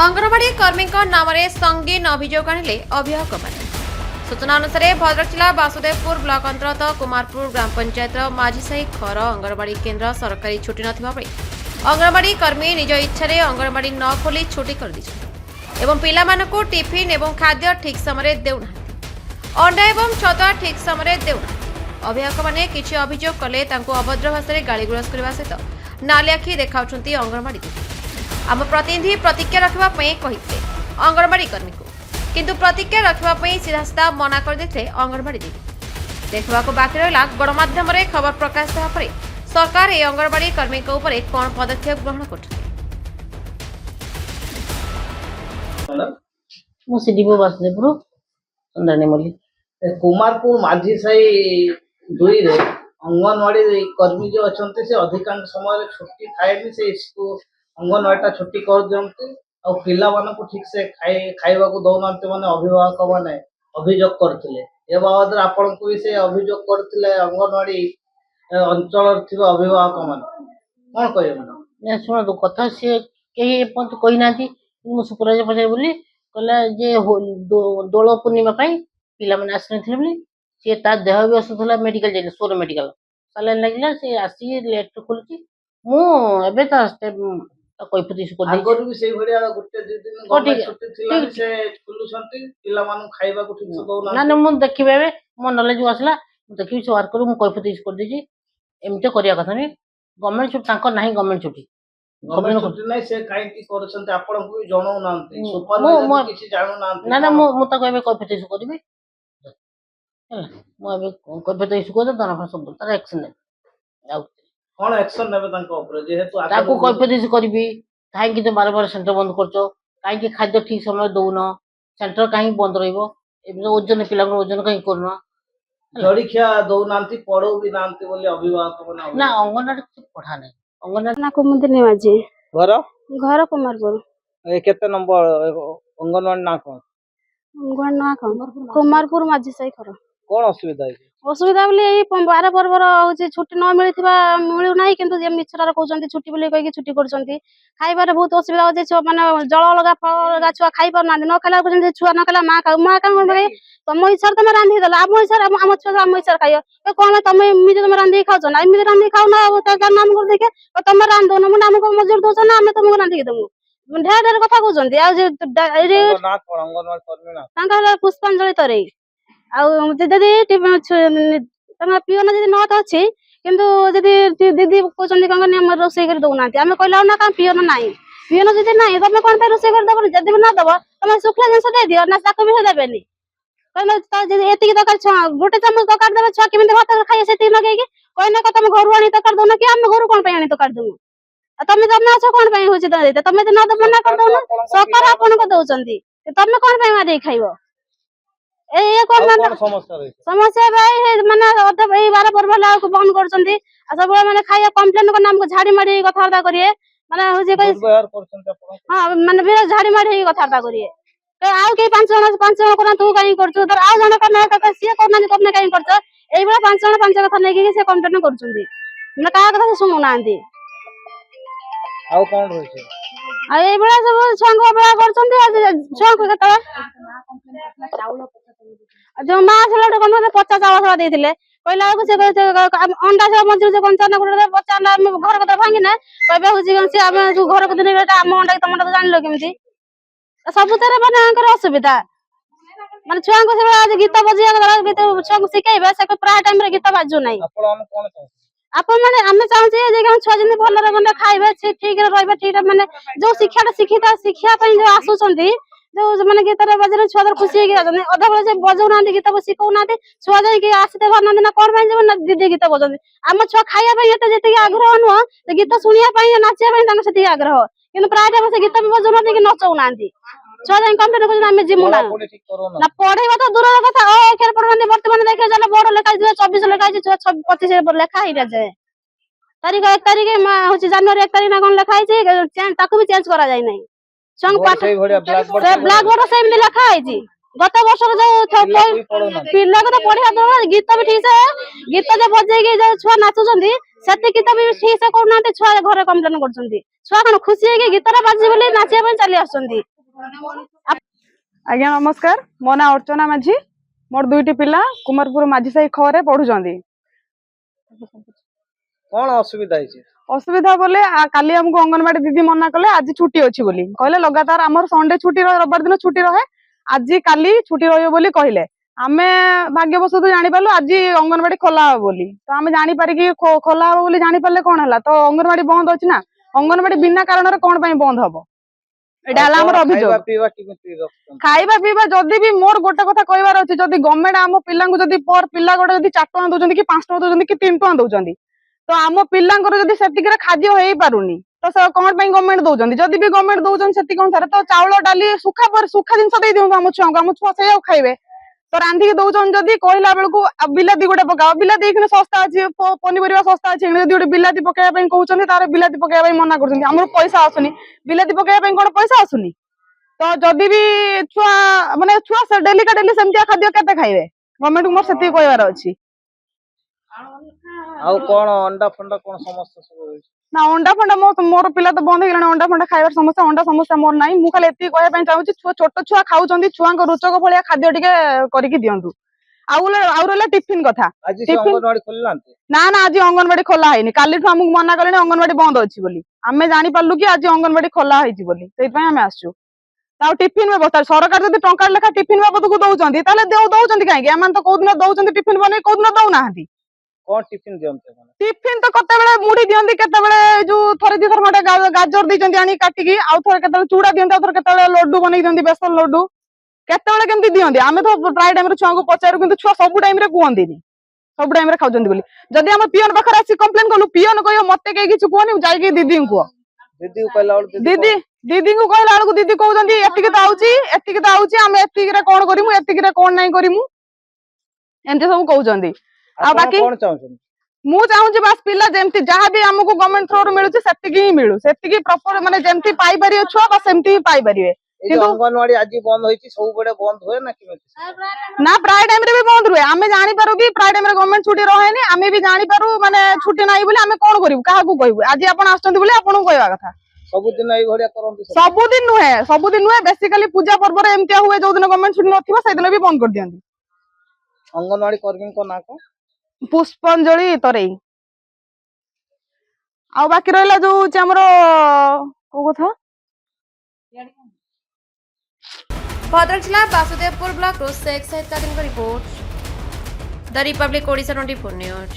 अंगनवाड़ी कर्मी नाम संगीन अभियोग आनिले अभिभावक मैंने सूचना अनुसार भद्रक जिला वासुदेवपुर ब्लॉक अंतर्गत कुमारपुर ग्राम पंचायत माझीसाही खर अंगनवाड़ी केन्द्र सरकारी छुट्टी नथिबा बेले अंगनवाड़ी कर्मी निज इच्छा अंगनवाड़ी न खोली छुट्टी कर एवं पिलामानकु टिफिन एवं खाद्य ठीक समय देउना अंडा एवं छतुआ ठीक समय देउना अभिभावक मैंने किछि अभियोग कले तांको अभद्र भाषा गाड़ीगुलज करने सहित नाली आखि देखाउछन्ती अंगनवाड़ी दीदी आम प्रतिनिधि प्रतिज्ञा रखापी कहते अंगनवाड़ी कर्मी को किंतु प्रतिज्ञा रखापी सीधा सीधा मना करदे अंगनवाड़ी दीदी देखा बाकी रहा गणमाध्यम खबर प्रकाश होगा सरकार ए अंगनवाड़ी कर्मी कौन पदक्षेप ग्रहण कर वासुदेवपुर चंद्राणी मल्लिक कुमारपुर माझी साही दुई रे अंगनवाड़ी कर्मी जो अच्छा से अधिकांश समय छुट्टी थाए से अंगनवाड़ी छुट्टी कर दिखते और पिला मानक ठीक से खाइबा दौना मैंने अभिभावक मैंने अभियोग करते ए बाबद आपण को भी से अभियोग करते अंगनवाड़ी अंचल अभिभावक मैंने कौन कहे मैडम शुणु कथा सी कही कही ना सुपरवाइजर पचार बोली कहला जे दोल पूर्णिमा पिला मैंने आसी सी देह भी असुख था मेडिकल जाइए सोर मेडिकल सालाइन लगे सी आसी लेट खोलुची मुझे कैफत इश्यू कर आगरू भी सही भलिया गुटे दि दिन गवर्नमेंट छुट्टी थिला से खुलुछंती पिला मानु खाइबा को ठीक से दउना ना ना मु देखिबे मो नॉलेज आसला देखिबी से वर्कर मु कैफत इश्यू कर देजी एमते करिया कथा नहीं गवर्नमेंट छुट्टी तांको नाही गवर्नमेंट छुट्टी गवर्नमेंट छुट्टी नहीं से काई की करछंती आपण को भी जणौ नांती सुपरवाइजर किछि जाणौ नांती ना ना मु ता कहबे कैफत इश्यू करबी मु अबे कैफत इश्यू कर दना फा सब तार एक्शन ले आउ कौन एक्शन नेबे तांको ऊपर जेहेतु ताको कैफत इश्यू करबी काहे कि तो बार बार सेंटर बंद करछो काहे कि खाद्य ठीक समय दउनो सेंटर काहे बंद रहइबो एबे ओजन पिला ओजन काहे करनो जड़िखिया दउनांती पढ़ो भी नांती बोली अभिभावक माने ना अंगनवाड़ी पढ़ा नहीं अंगनवाड़ी ना कुमुदिनी माझी घर घर कुमारपुर ए केते नंबर अंगनवाड़ी ना कोन घर ना कुमारपुर माझी साई घर कोन असुविधा है असुविधा बोली एई 12 पर्वर होची छुट्टी न मिलिथिबा मिलु नाही किंतु जे मिछरार कहउचंती छुट्टी बोली कहि छुट्टी करचंती खाइबारे बहुत असुविधा होची छ माने जळ लगा फळ लगा छुआ खाइ पर ना न खाला कहउचंती छुआ न खाला मां का भाई तम इच्छा तमे रांधी देला हम इच्छा हम छुआ हम इच्छा खाइयो ए कोन तमे मिजे तमे रांधी खाउछ ना मिजे रांधी खाउ ना त नाम कर देखे तमे रांधो न मुना हमको मजूर दोछ ना हम तमको रांधी देमु ढेर ढेर कथा कहउचंती आ जे ना कोन अंगनवाड़ी कर्मी ना तांका पुष्पांजलि तरे तम पिओन जदि नत अच्छी किंतु जदि दीदी कहते कौन रोसे कर दौना आम कहला ना कहीं पिओन ना पिओन जदि ना तुम कौन रोसे कर दब जदि ना दब तुम शुक्ला जिन दे दियो ना ताको भी देवेनि कहते दरकार गोटे चामच दरकार देवे छुआ केमी भात खाइए से लगे कहना तुम घर आनी दरकार दौना कि आम घर कौन आनी दरकार देवु तुम जब अच्छ कौन हूँ तुम न दब ना कर दौना सरकार आपन को दौरान तुम कौन मारे खाइब समस्या माने 12 पर्व को बंद करछंती आ सब माने खाया कंप्लेन को नाम को झाड़ी मारी कथारता करिए माने होजे कई हां माने बिरा झाड़ी मारी कथारता करिए के आउ के 5 जन कोना तू काई करछु तर आउ जन करना का सिए कोना तुमने काई करछ एई बेला 5 जन 5 कथा नै कि से कंप्लेन करछंती माने का कथा सुनु नांती आउ कोन रहै आ एई बेला सब छंग बेला करछंती आ छंग कथा जो माँ से कौन 50 चावल देते कहला अंडा से मजूर से 55 50 घर कथा भांगी ना कहबे हूँ घर को दिन आम अंडा तुम तो जान केमी सब माने असुविधा माने छुआ को आज गीत बजिया गीत छुआ को शिखेबे से प्राय टाइम गीत बाजू ना आपण माने आमे चाहूचे छुआ जमी भल खाइबे ठीक रहिबे ठीक माने जो शिक्षा शिखिता शिक्षा जो आसुचंती जो माने गीत बजे छुआ खुशी होगी अधा बेले से बजाऊ ना गीत शिखौ ना छुआ जाइए आसते भर ना कौन ना दीदी गीत बजाते आम छुआ खाइबा जी आग्रह नुह गीत शुणा नाचे आग्रह कि प्राय टाइम से गीत भी बजाऊ ना कि नचाऊ ना छुआ जाए कम्प्लेन कर जीमु ना पढ़ेगा तो दूर कथा खेल पढ़ा बर्तमान देखिए चलो बड़ लेखा 24 लेखा 25 लेखा ही जाए तारीख 1 तारीख हूँ जनवरी 1 तारीख ना कौन लेखा भी चेंज करा जाए ना ब्लैक बोर्ड से लिखा है गत वर्ष पिला को तो पढ़िया गीत भी ठीक से गीत जो बजेगी जो छुआ नाचुंट से गीत भी ठीक से करूना छुआ घर कम्प्लेन कर छुआ कौन खुशी है गीत बाजी बोली नाचा चली आसुंदी। आज्ञा नमस्कार, मो ना अर्चना माझी, मोर दुईटी पिला कुमारपुर माझी साही खरे पढ़ुचंदी। कौन असुविधा है? असुविधा बोले काली हमको अंगनवाड़ी दीदी मना कले आज छुट्टी अच्छी बोली कहले लगातार आमर संडे छुट्टी रविवार दिन छुट्टी रहे आज काली छुट्टी रही बोली कहले आमे भाग्यवश जानी पारलु आज अंगनवाड़ी खोला हो बोली तो आमे जानी पारि कि खोला हो बोली जानी पारले कोन हला तो अंगनवाड़ी बंद अछि ना अंगनवाड़ी बिना कारण रे कोन पई बंद हबो एटा हला हमर अभियोग। खाइबा पीबा जदी भी मोर गोटे कथा कहबार अछि जदी गवर्नमेंट आम पिलांकु जदी पर पिला गोटे जदी 4 टका दउचंदी कि 5 टका दउचंदी कि 3 टका दउचंदी तो आम पिलांकर जदी सेतिकरे खाद्य होई पारुनी तो से कोन पई गवर्नमेंट दउचंदी जदी भी गवर्नमेंट दउचंदी सेति कोन सारे तो चावल डाली सुखा जिंस दे दिउ हम छुआ से खाइबे तो रांधी के दउचन जदी कहला बेलकु बिलाती गोटे पकाओ बिलाती एखने सस्ता अछि पनिपरिया सस्ता अछि जदी गोटे बिलाती पकाया पई कहउचंदी तारे बिलाती पकाया पई मना करचंदी हमर पैसा आसुनी बिलाती पकाया पई कोन पैसा आसुनी तो जदी भी छुआ माने छुआ से डेली का डेली सेमतिया खाद्य केते खाइबे गवर्नमेंट को मोर सेति कहबार अछि। आउ कौन अंडा फंडा कौन समस्या सब ना अंडा फंडा मोर पिला तो बंद हो अंडा फंडा खाइबार समस्या अंडा समस्या मोर नाही मु खाली एति कहया पई चाहूची छोट छुआ खाउचंदी छुआंक रुचक भलिया खाद्य टिके करिकि दियंतु आउरला टिफिन कथा आज से अंगनवाड़ी खोललांती ना ना आज अंगनवाड़ी खोला हैनी काली ठु हमकु मना करले अंगनवाड़ी बंद अछि बोली आमे जानि पारलु कि आज अंगनवाड़ी खोला हैछि बोली सेइ पई आमे आसछु ताउ टिफिन व्यवस्था सरकार जदी टंका लेखा टिफिन बाबद को दउचंदी ताले दउचंदी काहे एमान तो कोदिन दउचंदी टिफिन बने कोदिन दउ नाहंती कौन टिफिन दियंते टिफिन तो कते बेले मुड़ी दियंती कते बेले जो थरे दी थर खटे गाजर दैचंती आनी काटिकी आउ थरे कते चूड़ा दियंती आउ थरे कते लड्डू बनै दियंती बेसन लड्डू केते बेले केमती दियंती आमे तो प्राय टाइम रे छुआ को पचारू किंतु छुआ सब टाइम रे कुहंती नी सब टाइम रे खाउचंती बोली जदी हम पियन पाखर आसी कंप्लेन कलु पियन कहियो मते के किछु कोनी जाई के दीदी को दीदी को कहला दीदी दीदी को कहला आलू दीदी कहउचंती एतिके त आउची आमे एतिके रे कोन करिमु एतिके रे कोन नाही करिमु एंते सब कहउचंती आ बाकी कौन चाहउछन मु चाहूची बस पिला जेमती जहाँ भी हमको गवर्नमेंट थ्रू रू मिलुची सेतिकी ही मिलु सेतिकी प्रॉपर माने जेमती पाई परियो छुआ बस सेमती ही पाई परिवे किंतु अंगनवाड़ी आज बंद होईची सब बड़े बंद होए ना कि ना प्राय टाइम रे भी बंद रुए आमे जानि पारु कि प्राय टाइम रे गवर्नमेंट छुट्टी रहेनी आमे भी जानि पारु माने छुट्टी नाही बोली आमे कोन करिवु काहा को कहबु आज आपण आछंती बोली आपण को कहवा कथा सब दिन एई घड़िया करंती सब दिन नुहे बेसिकली पूजा पर्व रे एमतिया हुए जो दिन गवर्नमेंट छुट्टी नथिबा से दिन भी बंद कर दियंती। अंगनवाड़ी कर्मी को ना को पुष्पांजलि तरेई आ बाकी रहला जो हमर को कथा भद्रक जिला वासुदेवपुर ब्लॉक शेख सहित का report the Republic Odisha 24 news.